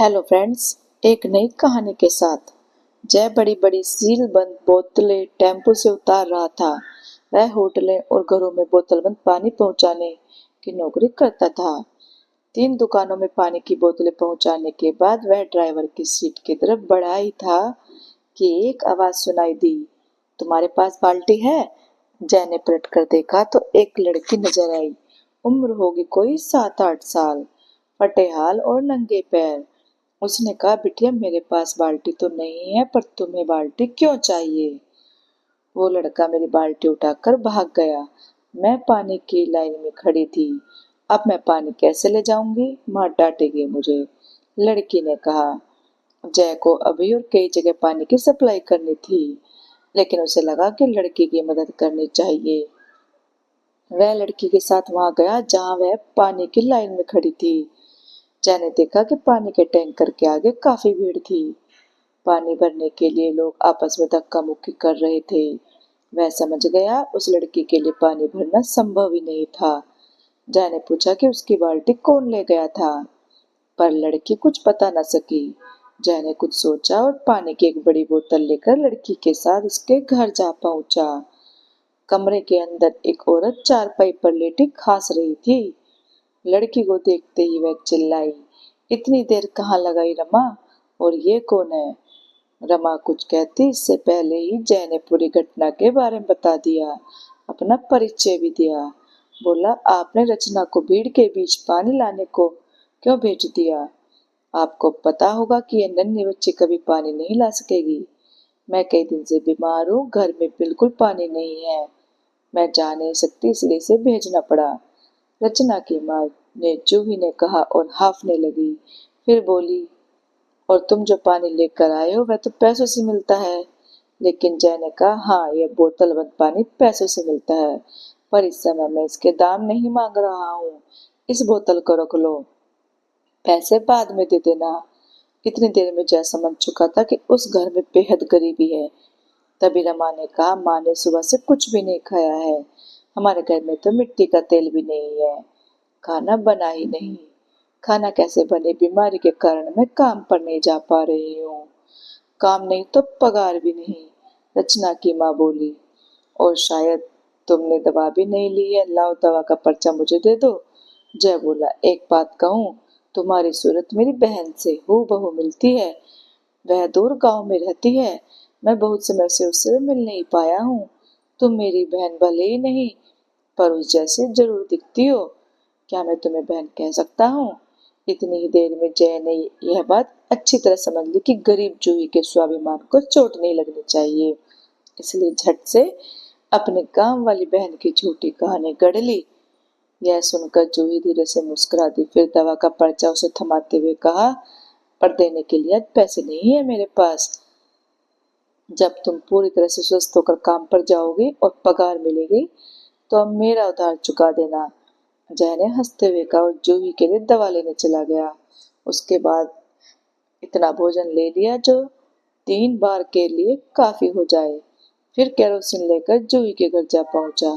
Hello friends, एक नई कहानी के साथ। जय बड़ी बड़ी सील बंद बोतलें टेम्पो से उतार रहा था। वह होटलें और घरों में बोतल बंद पानी पहुंचाने की नौकरी करता था। 3 दुकानों में पानी की बोतलें पहुंचाने के बाद वह ड्राइवर की सीट की तरफ बढ़ा ही था कि एक आवाज सुनाई दी, तुम्हारे पास बाल्टी है? जय ने पलट कर देखा तो एक लड़की नजर आई। उम्र होगी कोई 7-8 साल, फटे हाल और नंगे पैर। उसने कहा, बिटिया मेरे पास बाल्टी तो नहीं है, पर तुम्हें बाल्टी क्यों चाहिए? वो लड़का मेरी बाल्टी उठाकर भाग गया। मैं पानी की लाइन में खड़ी थी। अब मैं पानी कैसे ले जाऊंगी? माँ डांटेगी मुझे। लड़की ने कहा। जय को अभी और कई जगह पानी की सप्लाई करनी थी, लेकिन उसे लगा कि लड़की की मदद करनी चाहिए। वह लड़की के साथ वहां गया जहां वह पानी की लाइन में खड़ी थी। जय ने देखा कि पानी के टैंकर के आगे काफी भीड़ थी। पानी भरने के लिए लोग आपस में धक्का मुक्की कर रहे थे। वह समझ गया उस लड़की के लिए पानी भरना संभव ही नहीं था। जय ने पूछा कि उसकी बाल्टी कौन ले गया था, पर लड़की कुछ बता न सकी। जय ने कुछ सोचा और पानी की एक बड़ी बोतल लेकर लड़की के साथ उसके घर जा पहुंचा। कमरे के अंदर एक औरत चारपाई पर लेटी खांस रही थी। लड़की को देखते ही वह चिल्लाई, इतनी देर कहाँ लगाई रमा? और ये कौन है? रमा कुछ कहती इससे पहले ही जय ने पूरी घटना के बारे में बता दिया, अपना परिचय भी दिया। बोला, आपने रचना को भीड़ के बीच पानी लाने को क्यों भेज दिया? आपको पता होगा कि ये नन्ही बच्ची कभी पानी नहीं ला सकेगी। मैं कई दिन से बीमार हूँ, घर में बिल्कुल पानी नहीं है। मैं जा नहीं सकती, इसलिए इसे भेजना पड़ा। रचना की माँ ने जूही ने कहा और हाफने लगी। फिर बोली, और तुम जो पानी लेकर आए हो वह तो पैसों से मिलता है। लेकिन जय ने कहा, हाँ, यह बोतल बंद पानी पैसों से मिलता है, पर इस समय मैं इसके दाम नहीं मांग रहा हूँ। इस बोतल को रख लो, पैसे बाद में दे देना। इतनी देर में जय समझ चुका था कि उस घर में बेहद गरीबी है। तभी रमा ने कहा, माँ ने सुबह से कुछ भी नहीं खाया है। हमारे घर में तो मिट्टी का तेल भी नहीं है, खाना बना ही नहीं। खाना कैसे बने? बीमारी के कारण मैं काम पर नहीं जा पा रही हूँ। काम नहीं तो पगार भी नहीं, रचना की माँ बोली। और शायद तुमने दवा भी नहीं ली है, लाओ दवा का पर्चा मुझे दे दो। जय बोला, एक बात कहूँ, तुम्हारी सूरत मेरी बहन से हूबहू मिलती है। वह दूर गांव में रहती है, मैं बहुत समय से उससे मिल नहीं पाया हूँ। तुम मेरी बहन भले ही नहीं, पर उस जैसे जरूर दिखती हो। क्या मैं तुम्हें बहन कह सकता हूँ? इतनी ही देर में जय ने यह बात अच्छी तरह समझ ली कि गरीब जूही के स्वाभिमान को चोट नहीं लगनी चाहिए, इसलिए झट से अपने काम वाली बहन की झूठी कहानी गढ़ ली। यह सुनकर जूही धीरे से मुस्कुरा दी, फिर दवा का पर्चा उसे थमाते हुए कहा, पर देने के लिए आज पैसे नहीं है मेरे पास। जब तुम पूरी तरह से स्वस्थ होकर काम पर जाओगी और पगार मिलेगी तो अब मेरा उधार चुका देना। जय ने हंसते हुए कहा और जूही के लिए दवा लेने चला गया। उसके बाद इतना भोजन ले लिया जो 3 बार के लिए काफी हो जाए। फिर केरोसिन लेकर जूही के घर जा पहुंचा।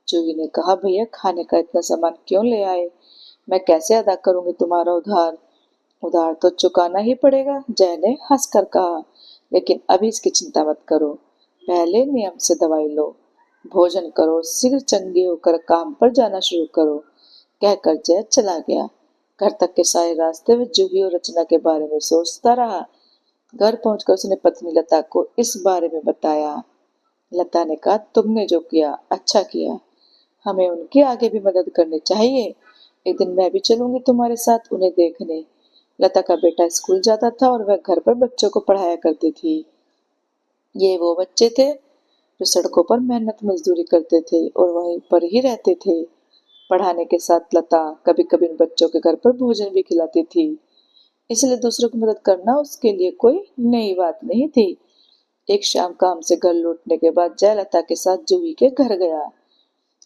जूही ने कहा, भैया खाने का इतना सामान क्यों ले आए? मैं कैसे अदा करूंगी तुम्हारा उधार? उधार तो चुकाना ही पड़ेगा, जय ने हंसकर कहा, लेकिन अभी इसकी चिंता मत करो। पहले नियम से दवाई लो, भोजन करो, शीघ्र चंगे होकर काम पर जाना शुरू करो। कहकर जय चला गया। घर तक के सारे रास्ते में जूही और रचना के बारे में सोचता रहा। घर पहुंचकर उसने पत्नी लता को इस बारे में बताया। लता ने कहा, तुमने जो किया अच्छा किया, हमें उनकी आगे भी मदद करनी चाहिए। एक दिन मैं भी चलूंगी तुम्हारे साथ उन्हें देखने। लता का बेटा स्कूल जाता था और वह घर पर बच्चों को पढ़ाया करती थी। ये वो बच्चे थे जो सड़कों पर मेहनत मजदूरी करते थे और वहीं पर ही रहते थे। पढ़ाने के साथ लता कभी कभी उन बच्चों के घर पर भोजन भी खिलाती थी, इसलिए दूसरों की मदद करना उसके लिए कोई नई बात नहीं थी। एक शाम काम से घर लौटने के बाद जय लता के साथ जूही के घर गया।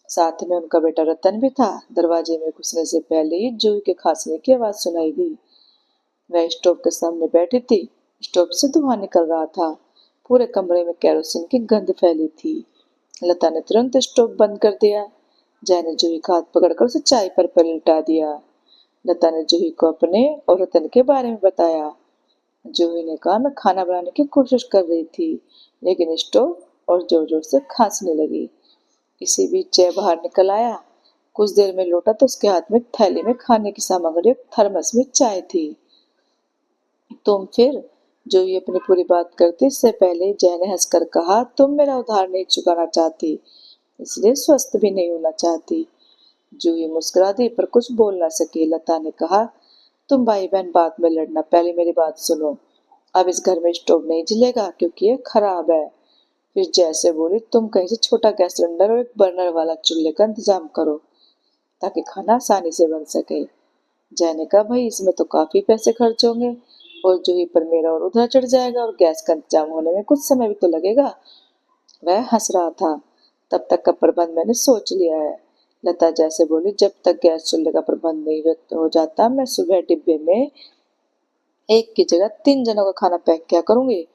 साथ में उनका बेटा रतन भी था। दरवाजे में घुसने से पहले ही जूही के खांसने की आवाज सुनाई दी। वह स्टोव के सामने बैठी थी। स्टोव से धुआं निकल रहा था। पूरे कमरे में केरोसिन की गंध फैली थी। लता ने तुरंत स्टोव बंद कर दिया। जय ने जूही का हाथ पकड़कर उसे चाय पर पलटा दिया। लता ने जूही को अपने और रतन के बारे में बताया। जूही ने कहा, मैं खाना बनाने की कोशिश कर रही थी, लेकिन स्टोव और जोर जोर से खांसने लगी। इसी बीच जय बाहर निकल आया। कुछ देर में लौटा तो उसके हाथ में थैली में खाने की सामग्री और थर्मस में चाय थी। तुम फिर? जूही अपनी पूरी बात करती इससे पहले जय ने हंसकर कहा, तुम मेरा उधार नहीं चुकाना चाहती, इसलिए स्वस्थ भी नहीं होना चाहती। जूही मुस्कुरा दी पर कुछ बोल ना सकी। लता ने कहा, तुम भाई बहन बाद में लड़ना, पहले मेरी बात सुनो। अब इस घर में स्टोव नहीं जलेगा क्योंकि ये खराब है। फिर जैसे बोली, तुम कहीं से छोटा गैस सिलेंडर और एक बर्नर वाला चूल्हे का इंतजाम करो ताकि खाना आसानी से बन सके। जय ने कहा, भाई इसमें तो काफी पैसे खर्च होंगे और जूही पर मेरा और उधर चढ़ जाएगा और गैस का इंतजाम होने में कुछ समय भी तो लगेगा। वह हंस रहा था। तब तक का प्रबंध मैंने सोच लिया है। लता जैसे बोली, जब तक गैस चूल्हे का प्रबंध नहीं हो जाता मैं सुबह डिब्बे में एक की जगह 3 जनों का खाना पैक क्या करूंगी।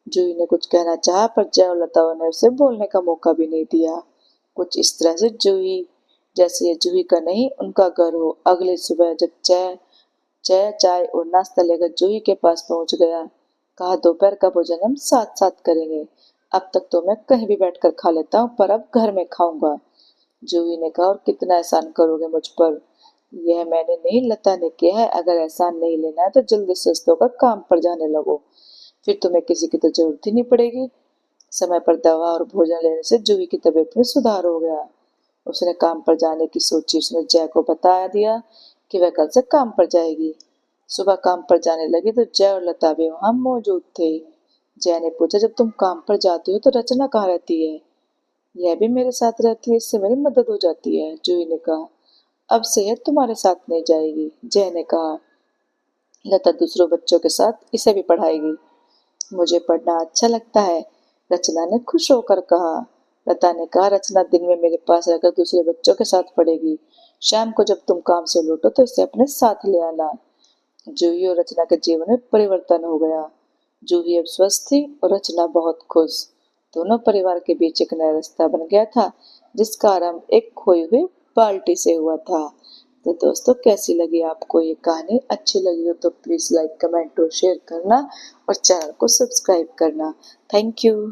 जूही ने कुछ कहना चाहा पर जय और लता ने उसे बोलने का मौका भी नहीं दिया। कुछ इस तरह से जूही जैसे ये जूही का नहीं उनका घर हो। अगली सुबह जब जय जय चाय और नाश्ता लेकर जूही के पास पहुंच गया, कहा, दोपहर का भोजन हम साथ साथ करेंगे। अब तक तो मैं कहीं भी बैठकर खा लेता हूँ पर अब घर में खाऊंगा। जूही ने कहा, और कितना एहसान करोगे मुझ पर। यह मैंने नहीं, लता ने किया है। अगर एहसान नहीं लेना है तो जल्दी सुस्त होकर काम पर जाने लगो, फिर तुम्हें किसी की तो जरूरत ही नहीं पड़ेगी। समय पर दवा और भोजन लेने से जूही की तबीयत में सुधार हो गया। उसने काम पर जाने की सोची। उसने जय को बता दिया कि वह कल से काम पर जाएगी। सुबह काम पर जाने लगी तो जय और लता भी वहां मौजूद थे। जय ने पूछा, जब तुम काम पर जाती हो तो रचना कहाँ रहती है? यह भी मेरे साथ रहती है, इससे मेरी मदद हो जाती है। जूही ने कहा, अब से यह तुम्हारे साथ नहीं जाएगी। जय ने कहा, लता दूसरों बच्चों के साथ इसे भी पढ़ाएगी। मुझे पढ़ना अच्छा लगता है, रचना ने खुश होकर कहा। लता ने कहा, रचना दिन में मेरे पास रहकर दूसरे बच्चों के साथ पढ़ेगी। शाम को जब तुम काम से लौटो तो इसे अपने साथ ले आना। जूही और रचना के जीवन में परिवर्तन हो गया। जूही अब स्वस्थ थी और रचना बहुत खुश। दोनों परिवार के बीच एक नया रिश्ता बन गया था जिसका आरंभ एक खोई हुई बाल्टी से हुआ था। तो दोस्तों, कैसी लगी आपको ये कहानी? अच्छी लगी हो तो प्लीज लाइक, कमेंट और शेयर करना और चैनल को सब्सक्राइब करना। Thank you.